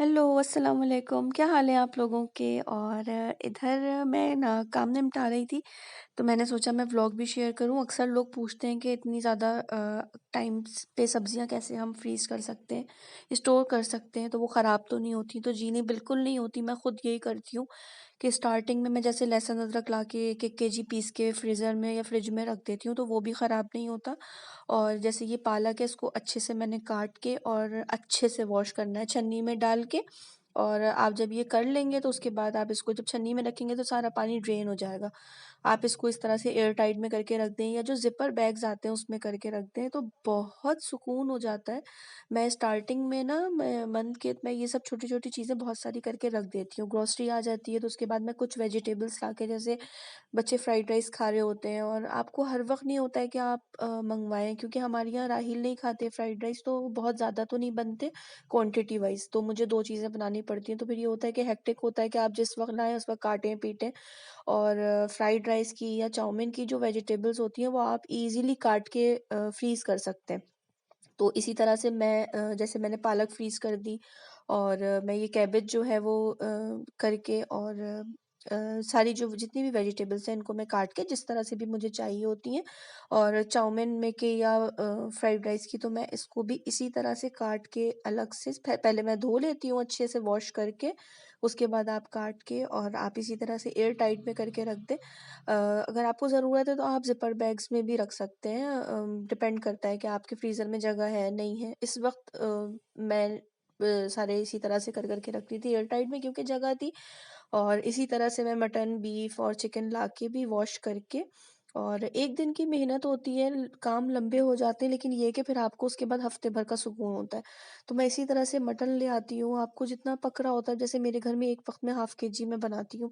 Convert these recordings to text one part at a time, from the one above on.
Hello, अस्सलाम वालेकुम। क्या हाल है आप लोगों के? और इधर मैं ना काम निपटा रही थी, तो मैंने सोचा मैं व्लॉग भी शेयर करूँ। अक्सर लोग पूछते हैं कि इतनी ज़्यादा टाइम्स पे सब्जियां कैसे हम फ्रीज़ कर सकते हैं, स्टोर कर सकते हैं, तो वो ख़राब तो नहीं होती? तो जी नहीं, बिल्कुल नहीं होती। मैं खुद यही करती हूँ कि स्टार्टिंग में मैं जैसे लहसुन अदरक ला के एक एक केजी पीस के फ्रीज़र में या फ्रिज में रख देती हूँ, तो वो भी ख़राब नहीं होता। और जैसे ये पालक है, इसको अच्छे से मैंने काट के और अच्छे से वॉश करना है छन्नी में डाल के। और आप जब ये कर लेंगे तो उसके बाद आप इसको जब छन्नी में रखेंगे तो सारा पानी ड्रेन हो जाएगा। आप इसको इस तरह से एयर टाइट में करके रख दें या जो ज़िपर बैग्स आते हैं उसमें करके रख दें, तो बहुत सुकून हो जाता है। मैं स्टार्टिंग में ना मैं मंथ के मैं ये सब छोटी-छोटी चीज़ें बहुत सारी करके रख देती हूँ। ग्रोसरी आ जाती है तो उसके बाद मैं कुछ वेजिटेबल्स ला के, जैसे बच्चे फ्राइड राइस खा रहे होते हैं और आपको हर वक़्त नहीं होता है कि आप मंगवाएँ, क्योंकि हमारे यहाँ राहिल नहीं खाते फ्राइड राइस, तो बहुत ज़्यादा तो नहीं बनते क्वांटिटी वाइज़, तो मुझे 2 चीज़ें बनानी पड़ती हैं। तो फिर ये होता है कि हेक्टिक होता है कि आप जिस वक़्त लाएँ उस वक़्त काटें-पीटें। और फ्राइड राइस की या चाउमीन की जो वेजिटेबल्स होती हैं वो आप ईज़िली काट के फ्रीज़ कर सकते हैं। तो इसी तरह से मैं जैसे मैंने पालक फ्रीज़ कर दी, और मैं ये कैबेज जो है वो करके, और सारी जो जितनी भी वेजिटेबल्स हैं इनको मैं काट के जिस तरह से भी मुझे चाहिए होती हैं। और चाउमीन में के या फ्राइड राइस की तो मैं इसको भी इसी तरह से काट के अलग से पहले मैं धो लेती हूँ अच्छे से वॉश करके, उसके बाद आप काट के और आप इसी तरह से एयर टाइट में करके रख दें। अगर आपको ज़रूरत है तो आप ज़िपर बैग्स में भी रख सकते हैं। डिपेंड करता है कि आपके फ्रीज़र में जगह है नहीं है। इस वक्त मैं सारे इसी तरह से कर के रखती थी एयर टाइट में, क्योंकि जगह थी। और इसी तरह से मैं मटन, बीफ और चिकन ला के भी वॉश करके, और एक दिन की मेहनत होती है, काम लंबे हो जाते हैं, लेकिन ये है कि फिर आपको उसके बाद हफ्ते भर का सुकून होता है। तो मैं इसी तरह से मटन ले आती हूँ, आपको जितना पक रहा होता है, जैसे मेरे घर में एक वक्त में हाफ केजी में बनाती हूँ,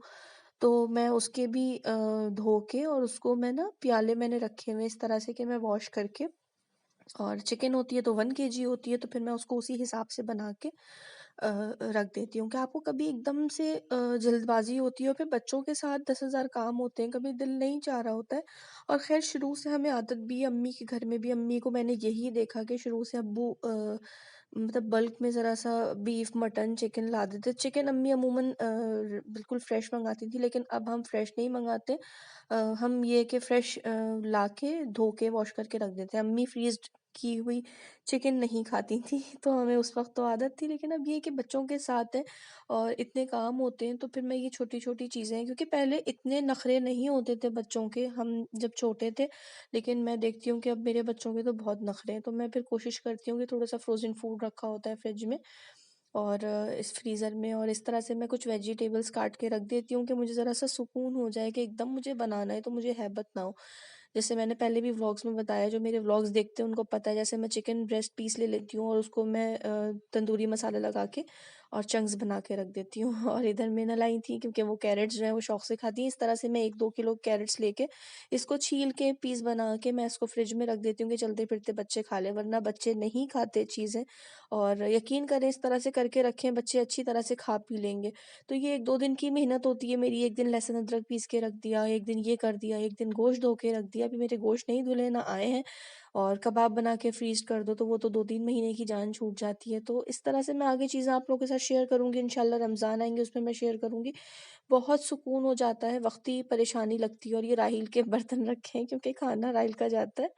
तो मैं उसके भी धो के और उसको मैं ना प्याले मैंने रखे हुए इस तरह से कि मैं वॉश करके, और चिकन होती है तो 1 केजी होती है, तो फिर मैं उसको उसी हिसाब से बना के रख देती हूँ। कि आपको कभी एकदम से जल्दबाज़ी होती है और फिर बच्चों के साथ 10,000 काम होते हैं, कभी दिल नहीं चाह रहा होता है। और ख़ैर शुरू से हमें आदत भी, अम्मी के घर में भी अम्मी को मैंने यही देखा कि शुरू से अब्बू मतलब बल्क में ज़रा-सा बीफ, मटन, चिकन ला देते। चिकन अम्मी अमूमन बिल्कुल फ्रेश मँगाती थी, लेकिन अब हम फ्रेश नहीं मँगाते। हम ये कि फ्रेश लाके धो के वॉश करके रख देते हैं। अम्मी फ्रीज़्ड की हुई चिकन नहीं खाती थी, तो हमें उस वक़्त तो आदत थी, लेकिन अब ये है कि बच्चों के साथ है और इतने काम होते हैं, तो फिर मैं ये छोटी-छोटी चीज़ें, क्योंकि पहले इतने नखरे नहीं होते थे बच्चों के, हम जब छोटे थे, लेकिन मैं देखती हूँ कि अब मेरे बच्चों के तो बहुत नखरे हैं, तो मैं फिर कोशिश करती हूँ कि थोड़ा-सा फ्रोज़न फूड रखा होता है फ्रिज में और इस फ्रीज़र में, और इस तरह से मैं कुछ वेजिटेबल्स काट के रख देती हूँ कि मुझे ज़रा-सा सुकून हो जाए कि एकदम मुझे बनाना है तो मुझे हैबत ना हो। जैसे मैंने पहले भी व्लॉग्स में बताया, जो मेरे व्लॉग्स देखते हैं उनको पता है, जैसे मैं चिकन ब्रेस्ट पीस ले लेती हूँ और उसको मैं तंदूरी मसाला लगा के और चंक्स बना के रख देती हूँ। और इधर मैंने लाई थी, क्योंकि वो कैरेट्स जो हैं वो शौक से खाती हैं, इस तरह से मैं 1-2 किलो कैरेट्स लेके इसको छील के पीस बना के मैं इसको फ्रिज में रख देती हूँ कि चलते-फिरते बच्चे खा लें, वरना बच्चे नहीं खाते चीज़ें। और यकीन करें, इस तरह से करके रखें, बच्चे अच्छी तरह से खा पी लेंगे। तो ये 1-2 दिन की मेहनत होती है मेरी, एक दिन लहसुन अदरक पीस के रख दिया, एक दिन ये कर दिया, एक दिन गोश्त धो के रख दिया। अभी मेरे गोश्त नहीं धुले ना आए हैं, और कबाब बना के फ्रीज़ कर दो तो वो तो 2-3 महीने की जान छूट जाती है। तो इस तरह से मैं आगे चीज़ें आप लोगों के साथ शेयर करूँगी, इंशाल्लाह रमज़ान आएँगे उसमें मैं शेयर करूँगी। बहुत सुकून हो जाता है, वक़्ती परेशानी लगती है, और ये राहील के बर्तन रखे हैं क्योंकि खाना राहील का जाता है।